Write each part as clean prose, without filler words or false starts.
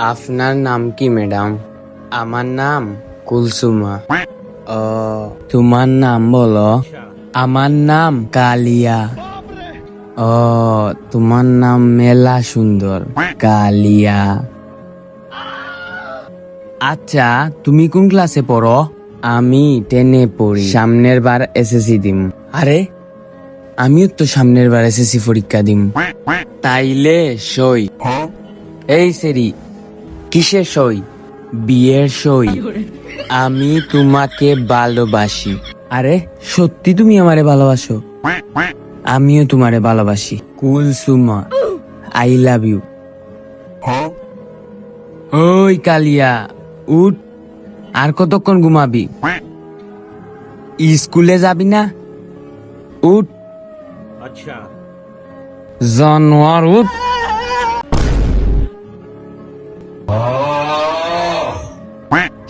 আপনার নাম কি ম্যাডাম? আমার নাম কুলসুমা। ও, তোমার নাম বলো। আমার নাম কালিয়া। ও, তোমার নাম মেলা সুন্দর, কালিয়া। আচ্ছা, তুমি কোন ক্লাসে পড়ো? আমি 10-এ পড়ি। সামনের বার এসএসসি দিম। আরে, আমিও তো সামনের বার এসএসসি পরীক্ষা দিম। তাইলে সই। এই সেরি, কিসের সই? বিয়ের সই। আমি তোমাকে ভালোবাসি। আরে, সত্যি তুমি আমারে ভালোবাসো? আমিও তোমারে ভালোবাসি। Kulsuma, I love you. ওই কালিয়া, উঠ। আর কতক্ষণ ঘুমাবি? স্কুলে যাবি না? উঠ। আচ্ছা, জানোয়ার, উঠ।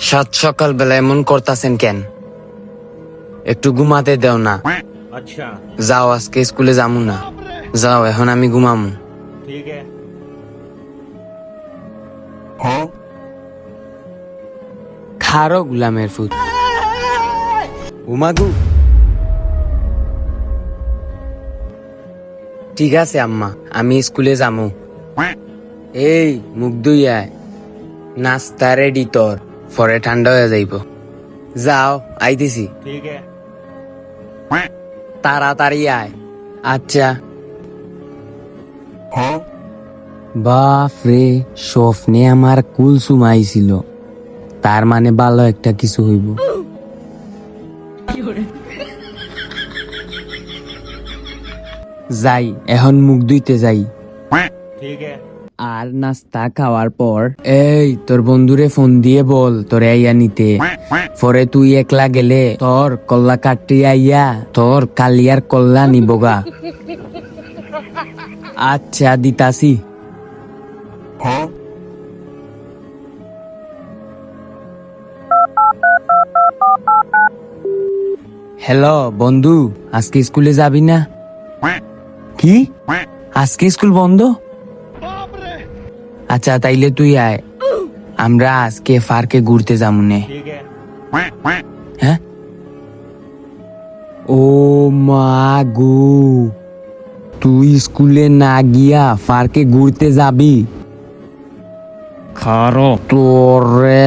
সাত সকাল বেলা এমন করতাছেন কেন? একটু ঘুমাতে দেও না। আচ্ছা, যাও, আজকে স্কুলে যামু না। যাও, এখন আমি ঘুমামু। ঠিক আছে। খারো গুলামের ফুট। ঘুমাগু। ঠিক আছে আম্মা, আমি স্কুলে যামু। এই, মুখ ধুই আয়। নাস্তা রেডি তোর, পরে ঠান্ডা হয়ে যাইব। যাও, আইতেছি। ঠিক আছে, তাড়াতাড়ি আয়। আচ্ছা। বাপ রে, স্বপ্নে আমার কুলসুম আইছিল। তার মানে ভালো একটা কিছু হইব। যাই, এখন মুখ ধুইতে যাই। ঠিক আছে। আর নাস্তা খাওয়ার পর এই তোর বন্ধুরে ফোন দিয়ে বল তোরে আইয়া নিতে। পরে তুই একলা গেলে তোর কল্লা কাটি আইয়া তোর কালিয়ার কল্লা নিবগা। আচ্ছা, দিতাছি। হ্যালো বন্ধু, আজকে স্কুলে যাবি না? কি, আজকে স্কুল বন্ধ? আচ্ছা, তাইলে তুই আয়, আমরা আজকে পার্কে ঘুরতে যামুনে। হ্যাঁ? ও মা গো, তুই স্কুলে না গিয়া পার্কে ঘুরতে যাবি? খারো তোরে